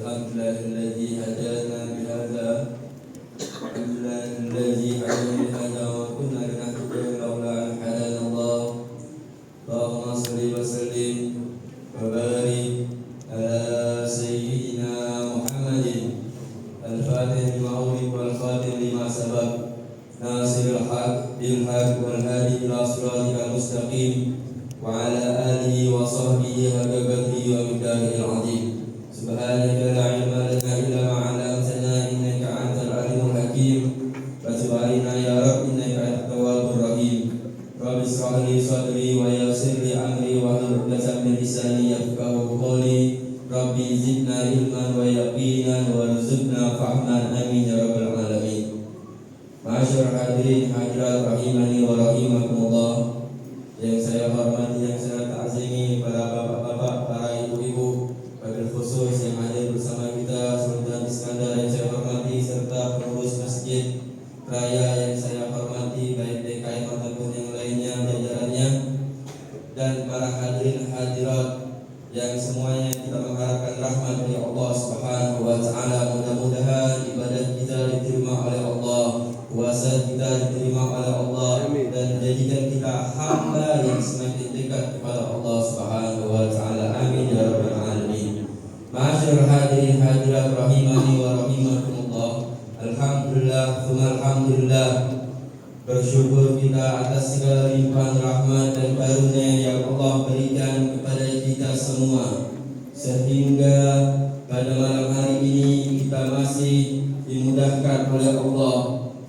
Alhamdulillahilladzi hadana bihadza Alhamdulillahilladzi hadana bihadza wa kunna linahtadiya laula an hadana Allah. Allahumma shalli wa sallim wa barik ala sayyidina Muhammadin al-fatih lima ughliq wal khatim lima sabaq nasiril haq bil haq wal hadi ila siratikal mustaqim wa ala alihi wa sahbihi haqqa qadrihi wa miqdarihi al-'azim. Subhanaka la ilma lana illa ma 'allamtana innaka antal alimul hakim. Wa tub 'alaina ya rabb innaka antat tawwabur rahim. Rabbi shrah li sadri wa yassir li amri wa hlul 'uqdatam min lisani yafqahu qawli. Rabbi zidna ilman wa yaqinan warzuqna fahman amin ya rabbal alamin. Ma'asyiral hadirin hadirat rahimani wa rahimakumullah. Yang saya hormati, yang saya ta'zimi para bapak-bapak, para ibu-ibu, wabil khusus yang hadir bersama kita, Sultan Iskandar yang saya hormati, serta pengurus masjid raya yang saya hormati, baik DKM ataupun yang lainnya jajarannya, dan para hadirin hadirat yang semuanya kita mengharapkan rahmat dari Allah Subhanahu wa taala. Mudah-mudahan ibadah kita diterima oleh Allah, puasa kita diterima oleh Allah, dan menjadikan kita hamba yang semakin dekat kepada Allah Subhanahu wa taala. Amin ya rabbal alamin. Ma'asyiral hadirin hadirat rahimani wa rahimakumullah. Alhamdulillah, tsumma alhamdulillah. Bersyukur kita atas segala limpahan rahmat dan karunia yang Allah berikan kepada kita semua, sehingga pada malam hari ini kita masih dimudahkan oleh Allah,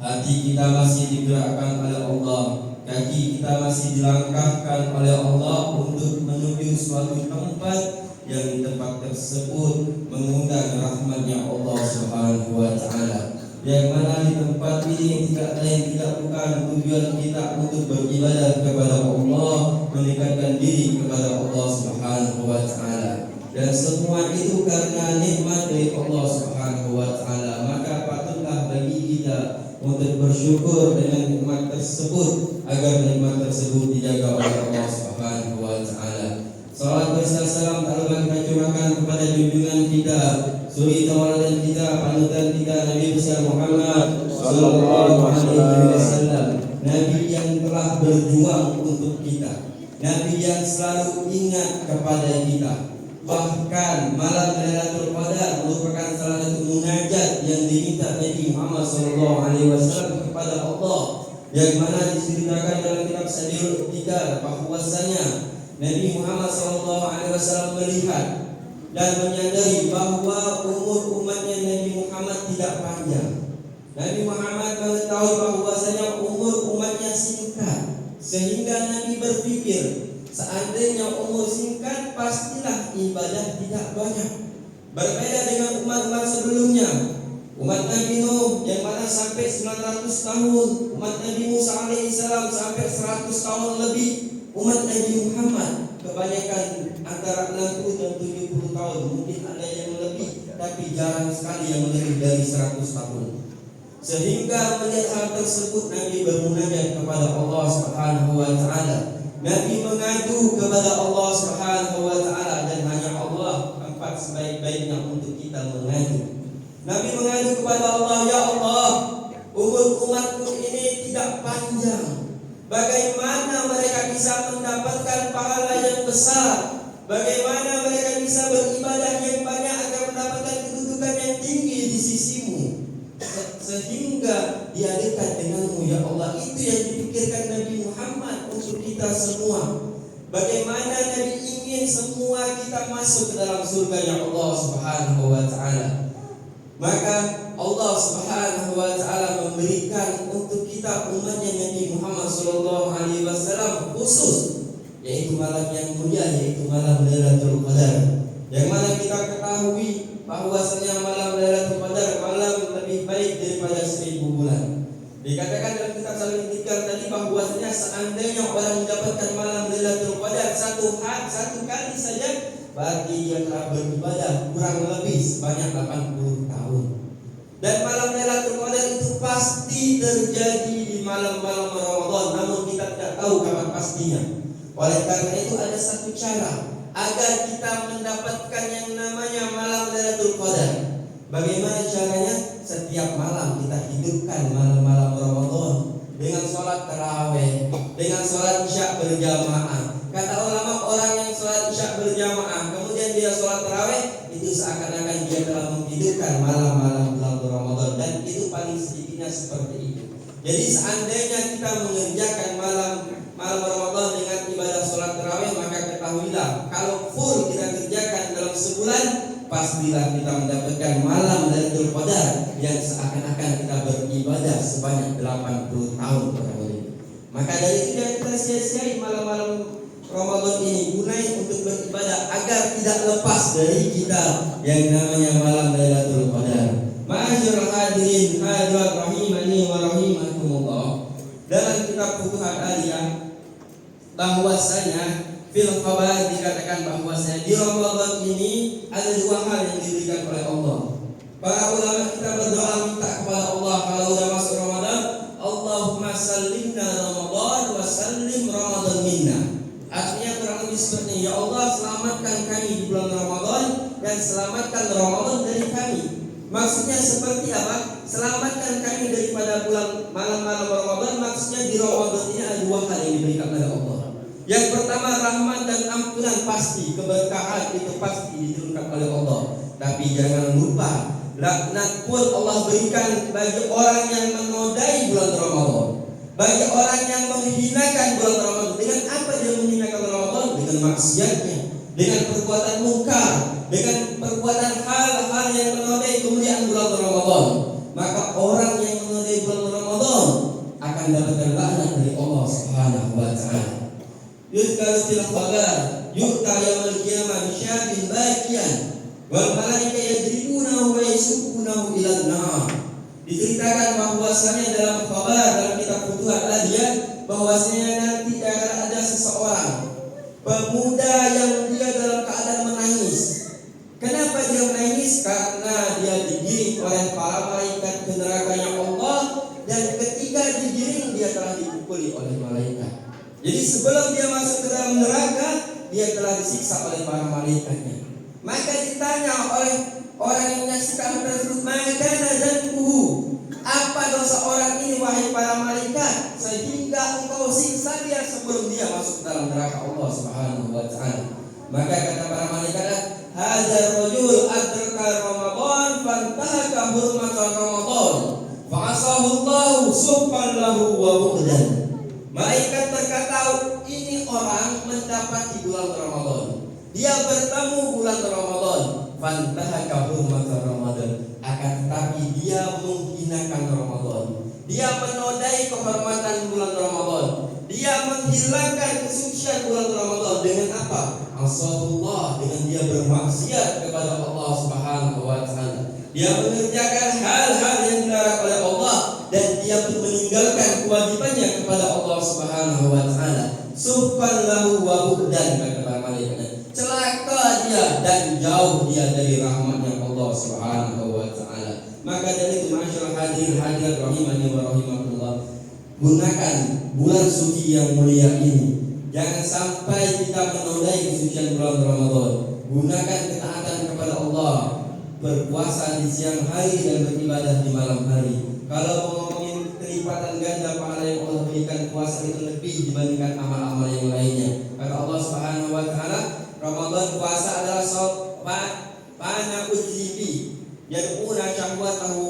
hati kita masih digerakkan oleh Allah, kaki kita masih dilangkahkan oleh Allah untuk menuju suatu tempat yang di tempat tersebut mengundang rahmatnya Allah Subhanahu wa taala. Yang mana di tempat ini tidak lain tidak bukan tujuan kita untuk beribadah kepada Allah, mendekatkan diri kepada Allah Subhanahu wa taala. Dan semua itu karena nikmat dari Allah Subhanahu wa taala. Maka patutlah bagi kita untuk bersyukur dengan nikmat tersebut, agar nikmat tersebut dijaga oleh Allah Subhanahu wa taala. Salawat berserta salam tak lupa kita curahkan kepada junjungan kita, suri tauladan kita, panutan kita, Nabi besar Muhammad sallallahu alaihi wasallam. Nabi yang telah berjuang untuk kita, Nabi yang selalu ingat kepada kita. Bahkan malam Lailatul Qadar merupakan salah satu munajat yang diminta Nabi Muhammad sallallahu alaihi wasallam kepada Allah, yang mana diceritakan dalam kitab Sadirul Iqtidar bahwasanya Nabi Muhammad SAW melihat dan menyadari bahwa umur umatnya Nabi Muhammad tidak panjang. Nabi Muhammad mengetahui bahwasanya umur umatnya singkat, sehingga Nabi berpikir, seandainya umur singkat pastilah ibadah tidak banyak. Berbeda dengan umat-umat sebelumnya, umat Nabi Nuh yang mana sampai 900 tahun, umat Nabi Musa alaihissalam sampai 100 tahun lebih. Umat Nabi Muhammad kebanyakan antara 60 dan 70 tahun, mungkin ada yang lebih, tapi jarang sekali yang lebih dari 100 tahun. Sehingga melihat hal tersebut, Nabi bermunajat kepada Allah Subhanahu wa taala. Nabi mengadu kepada Allah Subhanahu wa taala, dan hanya Allah tempat sebaik-baiknya untuk kita mengadu. Nabi mengadu kepada Allah, ya Allah, umur umatku ini tidak panjang. Bagaimana mereka bisa mendapatkan pahala yang besar? Bagaimana mereka bisa beribadah yang banyak agar mendapatkan kedudukan yang tinggi di sisimu, sehingga dia dekat denganmu, ya Allah. Itu yang dipikirkan Nabi Muhammad untuk kita semua. Bagaimana Nabi ingin semua kita masuk ke dalam surga Allah Subhanahu wa taala. Maka Allah Subhanahu wa taala memberikan untuk kita umatnya Nabi Muhammad sallallahu alaihi wasallam khusus, yaitu malam yang mulia, yaitu malam Lailatul Qadar. Yang mana kita ketahui bahwasanya malam Lailatul Qadar malam lebih baik daripada 1000 bulan. Dikatakan dalam kitab Salim Tikar tadi bahwasanya seandainya orang mendapatkan malam Lailatul Qadar satu kali saja, berarti dia telah beribadah kurang lebih sebanyak 80 tahun. Dan malam Lailatul Qadar itu pasti terjadi di malam-malam Ramadan, namun kita tidak tahu kapan pastinya. Oleh karena itu ada satu cara agar kita mendapatkan yang namanya malam Lailatul Qadar. Qadar. Bagaimana caranya? Setiap malam kita hidupkan malam-malam Ramadan dengan sholat tarawih, dengan sholat isya berjamaah. Kata ulama, orang yang sholat isya berjamaah kemudian dia sholat tarawih, itu seakan-akan dia telah menghidupkan malam-malam bulan Ramadan, dan itu paling sedikitnya seperti itu. Jadi seandainya kita mengerjakan malam Ramadan dengan ibadah sholat tarawih, maka ketahuilah kalau full kita kerjakan dalam sebulan, pastilah kita mendapatkan malam Lailatul Qadar yang seakan-akan kita beribadah sebanyak 80 tahun barangkali. Maka dari itu yang kita sia-siai malam-malam Ramadan ini, gunain untuk beribadah agar tidak lepas dari kita yang namanya malam Lailatul Qadar. Ma'asyiral hadirin hadirat rahimani wa rahimakumullah. Dalam kitab Futuhat Aliyah bahwasanya fil khabar dikatakan bahwasanya di Ramadan ini ada dua hal yang diberikan oleh Allah. Para ulama kita berdoa minta kepada Allah kalau sudah masuk Ramadan, Allahumma sallimna Ramadan wa sallim Ramadan minna. Artinya kurang lebih seperti ini, ya Allah selamatkan kami di bulan Ramadan dan selamatkan Ramadan dari kami. Maksudnya seperti apa? Selamatkan kami daripada bulan malam-malam Ramadan. Maksudnya di Ramadan ini ada dua hal yang diberikan oleh Allah. Yang pertama, rahmat dan ampunan pasti, keberkahan itu pasti diturunkan oleh Allah. Tapi jangan lupa, laknat pun Allah berikan bagi orang yang menodai bulan Ramadan, bagi orang yang menghinakan bulan Ramadan. Dengan apa dia menghinakan Ramadan? Dengan maksiatnya, dengan perbuatan mungkar, dengan perbuatan hal-hal yang menodai kemuliaan bulan Ramadan. Maka orang yang menodai bulan Ramadan akan dapatkan laknat dari Allah Subhanahu wa taala. Yuzkaru fil khabar yu'ta yaumil qiyamah bisyadin bakian wal malaika yadribunahu wa yasuqunahu ila an-nar. Diceritakan bahwasanya dalam khabar dalam kitab Futuhat Aliyah bahwasanya nanti akan ada seseorang pemuda yang dia dalam keadaan menangis. Kenapa dia menangis? Karena dia digiring oleh para malaikat ke nerakanya Allah, dan ketika digiring dia telah dipukuli oleh malaikat. Jadi sebelum dia masuk ke dalam neraka, dia telah disiksa oleh para malaikatnya. Maka ditanya oleh orang yang menyaksikan tersebut, maka nazankuhu, apa dosa orang ini wahai para malaikat, sehingga engkau siksa dia sebelum dia masuk ke dalam neraka Allah Subhanahu wa taala. Maka kata para malaikat, hadzal rajul adraka Ramadan fantahaka hurmatan Ramadan fa'asahu Allah subhan lahu wa bu'dan. Malaikat berkata, ini orang mendapati bulan Ramadan, dia bertemu bulan Ramadan, fantahaka hurmatan Ramadan, akan tetapi dia menghinakan Ramadan, dia menodai kehormatan bulan Ramadan, dia menghilangkan kesucian bulan Ramadan. Dengan apa? Asalullah, dengan dia bermaksiat kepada Allah Subhanahu wa taala. Dia mengerjakan hal-hal yang dilarang oleh Allah, dan dia pun meninggalkan kewajibannya kepada Allah Subhanahu wa taala. Subhan lahu wa bu'dan, kata para malaikat. Celaka dia dan jauh dia dari rahmatnya Allah Subhanahu wa taala. Maka dari itu, masyaallah hadirin hadirat rahimani wa rahimakumullah, gunakan bulan suci yang mulia ini. Jangan sampai kita menodai kesucian bulan Ramadan. Gunakan ketaatan kepada Allah, berpuasa di siang hari dan beribadah di malam hari. Kalau ngomongin kelipatan ganda pahala yang Allah berikan, puasa itu lebih dibandingkan amal-amal yang lainnya. Kata Allah Subhanahu wa taala, Ramadan puasa adalah pana ujibi yad'una syahwatahu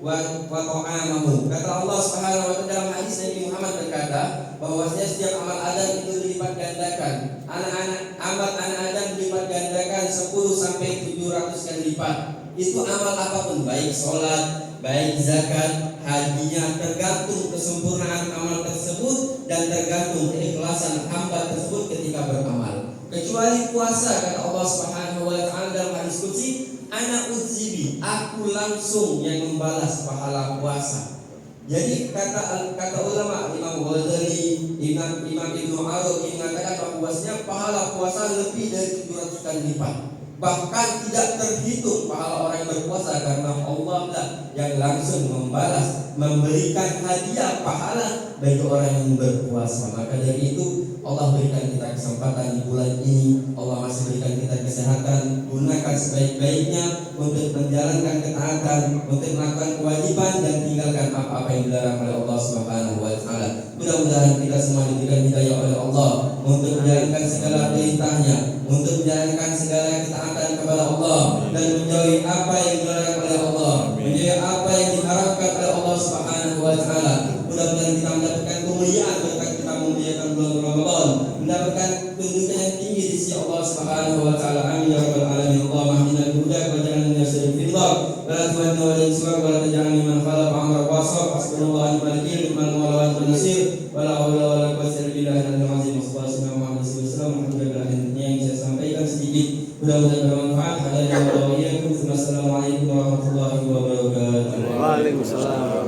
wa ta'amahu. Kata Allah Subhanahu wa taala dalam hadis Nabi Muhammad berkata bahwasanya setiap amal Adam itu dilipat gandakan. Amal anak Adam dilipat gandakan 10 sampai 700 kali lipat. Itu amal apapun, baik sholat, baik zakat, hajinya, tergantung kesempurnaan amal tersebut dan tergantung keikhlasan hamba tersebut ketika beramal. Kecuali puasa, kata Allah Subhanahu wa taala dalam hadis qudsi, ana uzibi, aku langsung yang membalas pahala puasa. Jadi kata ulama Imam Ghazali, Imam Ibnu Arabi mengatakan bahwasanya pahala puasa lebih dari 700 kali lipat. Bahkan tidak terhitung pahala orang yang berpuasa, karena Allah lah yang langsung membalas, memberikan hadiah pahala bagi orang yang berpuasa. Maka dari itu Allah berikan kita kesempatan di bulan ini, Allah masih berikan kita kesehatan, gunakan sebaik-baiknya untuk menjalankan ketaatan, untuk melakukan kewajiban dan tinggalkan apa-apa yang dilarang oleh Allah Subhanahu wa taala. Mudah-mudahan kita semua diberikan hidayah oleh Allah untuk menjalankan segala perintahnya, untuk menjalankan segala ketaatan kepada Allah dan menjauhi apa yang dilarang oleh Allah, menjauhi apa yang diharapkan oleh Allah Subhanahu wa taala. Mudah-mudahan kita mendapatkan kemuliaan berkat kita memuliakan bulan Ramadan, mendapatkan kedudukan yang tinggi di sisi Allah Subhanahu wa taala. Amin ya rabbal alamin. Allahumma hdina bil huda wa ja'alna min as-sadiqin. Wala tu'anna wa la yuswa wa la taj'alna mimman khalafa amra wasaf. Hasbunallahu wa ni'mal wakeel, ni'mal mawla wa ni'mal nasir. Wala haula wala quwwata illa billahi al-aliyyil azim. Sallallahu alaihi wasallam. Alhamdulillah, yang saya sampaikan sedikit mudah-mudahan bermanfaat. Hadza wa iyyakum. Wassalamualaikum warahmatullahi wabarakatuh. Waalaikumsalam.